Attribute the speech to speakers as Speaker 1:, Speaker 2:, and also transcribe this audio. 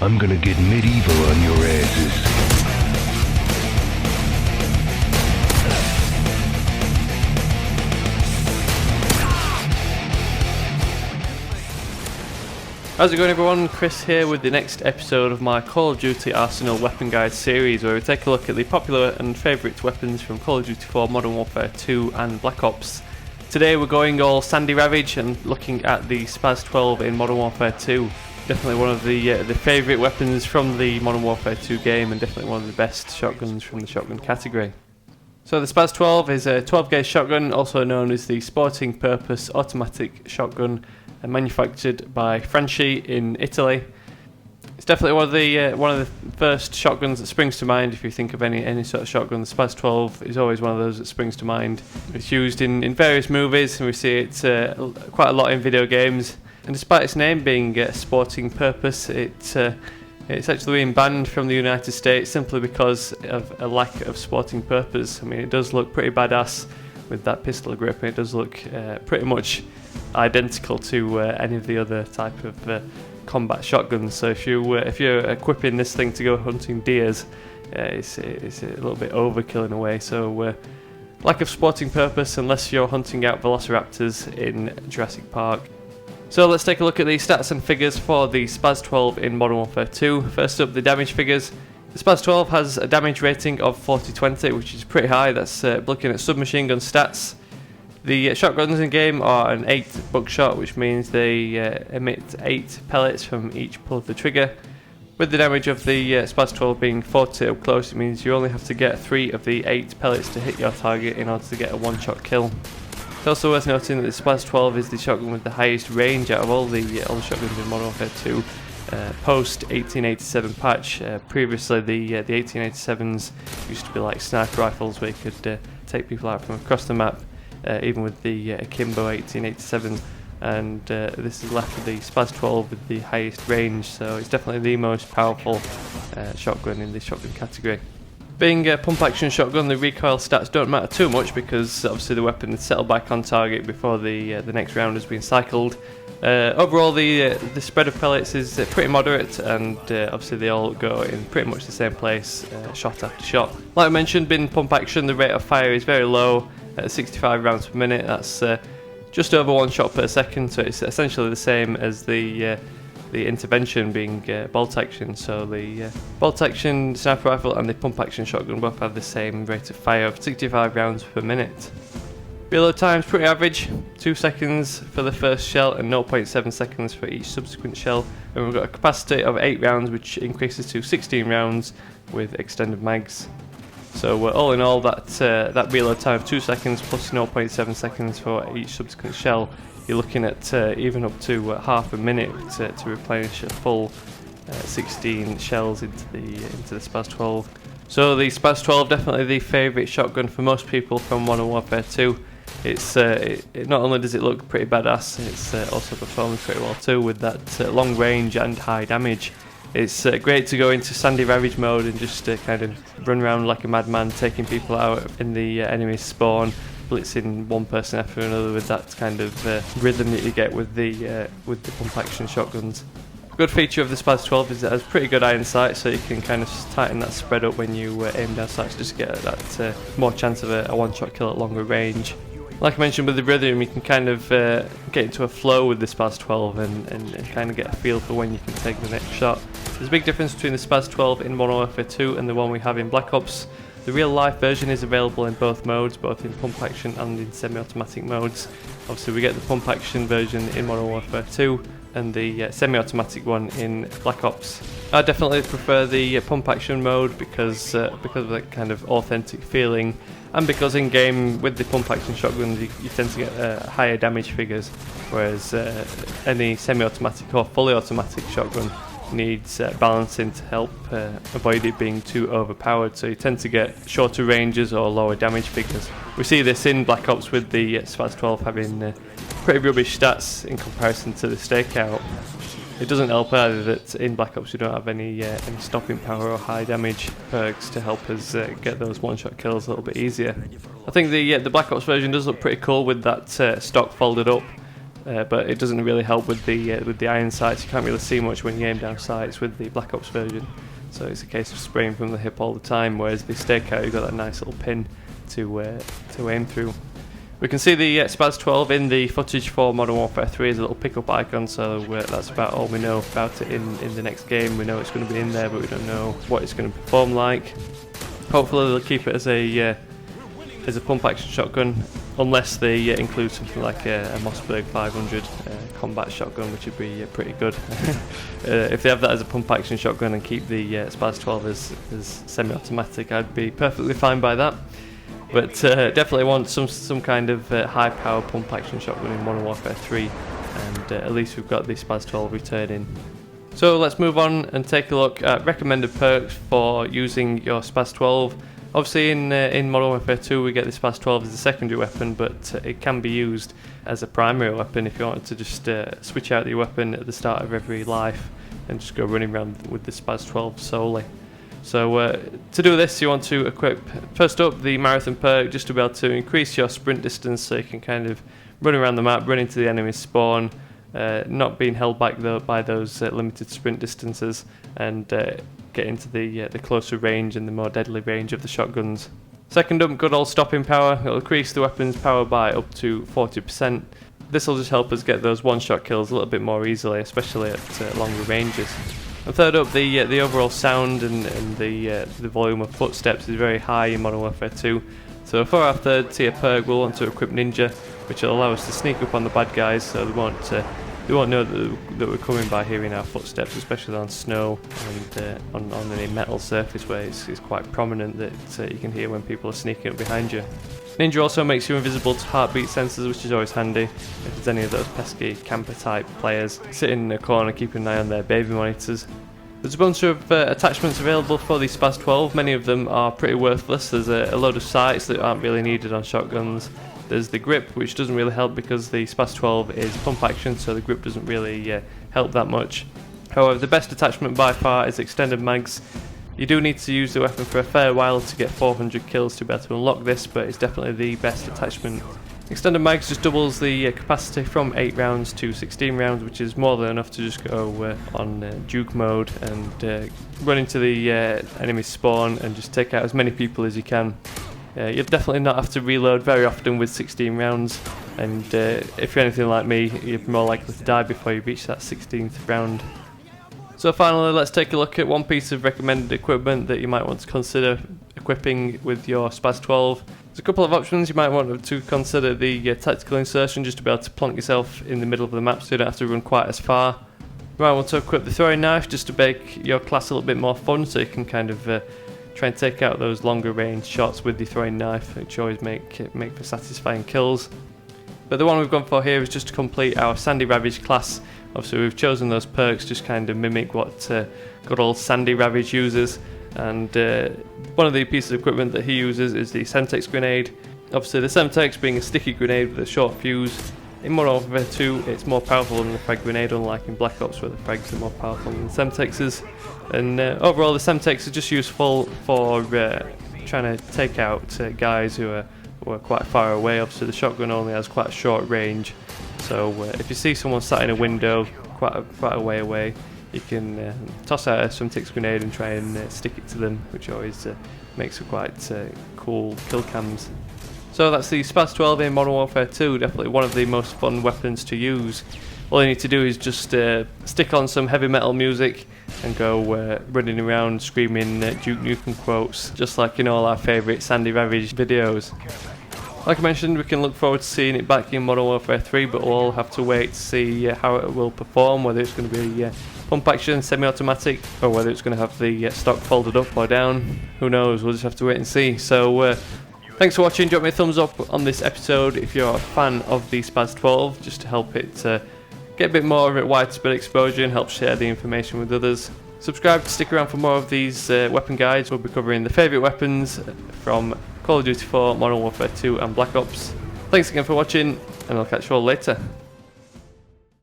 Speaker 1: I'm gonna get medieval on your asses.
Speaker 2: How's it going, everyone? Chris here with the next episode of my Call of Duty Arsenal Weapon Guide series, where we take a look at the popular and favourite weapons from Call of Duty 4, Modern Warfare 2 and Black Ops. Today we're going all Sandy Ravage and looking at the SPAS-12 in Modern Warfare 2. Definitely one of the favourite weapons from the Modern Warfare 2 game, and definitely one of the best shotguns from the shotgun category. So the SPAS-12 is a 12 gauge shotgun, also known as the Sporting Purpose Automatic Shotgun, manufactured by Franchi in Italy. It's definitely one of the first shotguns that springs to mind if you think of any sort of shotgun. The SPAS-12 is always one of those that springs to mind. It's used in various movies, and we see it quite a lot in video games. And despite its name being Sporting Purpose, it's actually been banned from the United States simply because of a lack of sporting purpose. I mean, it does look pretty badass with that pistol grip, and it does look pretty much identical to any of the other type of combat shotguns. So if you're equipping this thing to go hunting deers, it's a little bit overkill in a way. So lack of sporting purpose unless you're hunting out velociraptors in Jurassic Park. So let's take a look at the stats and figures for the SPAS-12 in Modern Warfare 2. First up, the damage figures. The SPAS-12 has a damage rating of 40-20, which is pretty high. That's looking at submachine gun stats. The shotguns in game are an 8 buckshot, which means they emit 8 pellets from each pull of the trigger. With the damage of the SPAS-12 being 40 up close, it means you only have to get 3 of the 8 pellets to hit your target in order to get a one-shot kill. It's also worth noting that the SPAS-12 is the shotgun with the highest range out of all the shotguns in Modern Warfare 2. Post 1887 patch, previously the 1887s used to be like sniper rifles where you could take people out from across the map, even with the Akimbo 1887, and this is left with the SPAS-12 with the highest range, so it's definitely the most powerful shotgun in the shotgun category. Being a pump action shotgun, the recoil stats don't matter too much because obviously the weapon is settled back on target before the next round has been cycled. Overall, the spread of pellets is pretty moderate, and obviously they all go in pretty much the same place, shot after shot. Like I mentioned, being pump action, the rate of fire is very low, at 65 rounds per minute. That's just over 1 shot per second, so it's essentially the same as the intervention being bolt action. So the bolt action sniper rifle and the pump action shotgun both have the same rate of fire of 65 rounds per minute. Reload time is pretty average, 2 seconds for the first shell and 0.7 seconds for each subsequent shell, and we've got a capacity of 8 rounds, which increases to 16 rounds with extended mags. So all in all, that reload time of 2 seconds plus 0.7 seconds for each subsequent shell, you're looking at even up to half a minute to replenish a full 16 shells into the SPAS-12. So the SPAS-12 definitely the favourite shotgun for most people from Modern Warfare 2. It's not only does it look pretty badass, it's also performs pretty well too with that long range and high damage. It's great to go into Sandy Ravage mode and just kind of run around like a madman, taking people out in the enemy spawn, blitzing one person after another with that kind of rhythm that you get with the pump action shotguns. A good feature of the SPAS-12 is it has pretty good iron sight, so you can kind of tighten that spread up when you aim down sights, just get that more chance of a one-shot kill at longer range. Like I mentioned with the rhythm, you can kind of get into a flow with the SPAS-12 and kind of get a feel for when you can take the next shot. There's a big difference between the SPAS-12 in Modern Warfare 2 and the one we have in Black Ops. The real life version is available in both modes, both in pump action and in semi-automatic modes. Obviously we get the pump action version in Modern Warfare 2 and the semi-automatic one in Black Ops. I definitely prefer the pump action mode because of that kind of authentic feeling, and because in game with the pump action shotguns you tend to get higher damage figures, whereas any semi-automatic or fully automatic shotgun needs balancing to help avoid it being too overpowered, so you tend to get shorter ranges or lower damage figures. We see this in Black Ops with the SPAS-12 having pretty rubbish stats in comparison to the Stakeout. It doesn't help either that in Black Ops we don't have any stopping power or high damage perks to help us get those one-shot kills a little bit easier. I think the Black Ops version does look pretty cool with that stock folded up but it doesn't really help with the iron sights. You can't really see much when you aim down sights with the Black Ops version, so it's a case of spraying from the hip all the time, whereas the stakeout you've got that nice little pin to aim through. We can see the SPAS-12 in the footage for Modern Warfare 3 as a little pickup icon, so that's about all we know about it in the next game. We know it's going to be in there, but we don't know what it's going to perform like. Hopefully they'll keep it as a pump action shotgun, unless they include something like a Mossberg 500 combat shotgun, which would be pretty good. If they have that as a pump action shotgun and keep the SPAS-12 as semi-automatic, I'd be perfectly fine by that. But definitely want some kind of high power pump action shotgun in Modern Warfare 3, and at least we've got the SPAS-12 returning. So let's move on and take a look at recommended perks for using your SPAS-12. Obviously in Modern Warfare 2 we get the SPAS-12 as a secondary weapon, but it can be used as a primary weapon if you wanted to just switch out your weapon at the start of every life and just go running around with the SPAS-12 solely. So to do this you want to equip, first up, the marathon perk, just to be able to increase your sprint distance so you can kind of run around the map, run into the enemy spawn, not being held back though by those limited sprint distances, and get into the closer range and the more deadly range of the shotguns. Second up, good old stopping power. It'll increase the weapon's power by up to 40%. This will just help us get those one-shot kills a little bit more easily, especially at longer ranges. And third up, the overall sound and the volume of footsteps is very high in Modern Warfare 2. So for our third tier perk, we'll want to equip Ninja, which will allow us to sneak up on the bad guys, so they won't know that we're coming by hearing our footsteps, especially on snow and on any metal surface where it's quite prominent that you can hear when people are sneaking up behind you. Ninja also makes you invisible to heartbeat sensors, which is always handy if there's any of those pesky camper type players sitting in a corner keeping an eye on their baby monitors. There's a bunch of attachments available for the SPAS-12. Many of them are pretty worthless. There's a load of sights that aren't really needed on shotguns. There's the grip, which doesn't really help because the SPAS-12 is pump action, so the grip doesn't really help that much. However, the best attachment by far is extended mags. You do need to use the weapon for a fair while to get 400 kills to be able to unlock this, but it's definitely the best attachment. Extended mags just doubles the capacity from 8 rounds to 16 rounds, which is more than enough to just go on Duke mode and run into the enemy spawn and just take out as many people as you can. You'll definitely not have to reload very often with 16 rounds, and if you're anything like me, you're more likely to die before you reach that 16th round. So finally, let's take a look at one piece of recommended equipment that you might want to consider equipping with your SPAS-12. There's a couple of options. You might want to consider the tactical insertion, just to be able to plonk yourself in the middle of the map so you don't have to run quite as far. You might want to equip the throwing knife just to make your class a little bit more fun, so you can kind of try and take out those longer range shots with the throwing knife, which always make for satisfying kills. But the one we've gone for here is just to complete our Sandy Ravage class. Obviously we've chosen those perks just kind of mimic what good old Sandy Ravage uses, and one of the pieces of equipment that he uses is the Semtex grenade. Obviously the Semtex being a sticky grenade with a short fuse. In Modern Warfare 2 it's more powerful than the frag grenade, unlike in Black Ops where the frags are more powerful than the Semtexes. And overall the Semtex is just useful for trying to take out guys who are quite far away. Obviously the shotgun only has quite a short range, so if you see someone sat in a window quite a way away, you can toss out a Semtex grenade and try and stick it to them, which always makes for quite cool kill cams. So that's the SPAS-12 in Modern Warfare 2, definitely one of the most fun weapons to use. All you need to do is just stick on some heavy metal music and go running around screaming Duke Nukem quotes, just like in all our favourite Sandy Ravage videos. Like I mentioned, we can look forward to seeing it back in Modern Warfare 3, but we'll all have to wait to see how it will perform, whether it's going to be pump action, semi-automatic, or whether it's going to have the stock folded up or down. Who knows, we'll just have to wait and see. So thanks for watching. Drop me a thumbs up on this episode if you're a fan of the SPAS-12, just to help it get a bit more of a widespread exposure and help share the information with others. Subscribe to stick around for more of these weapon guides. We'll be covering the favourite weapons from Call of Duty 4, Modern Warfare 2 and Black Ops. Thanks again for watching, and I'll catch you all later.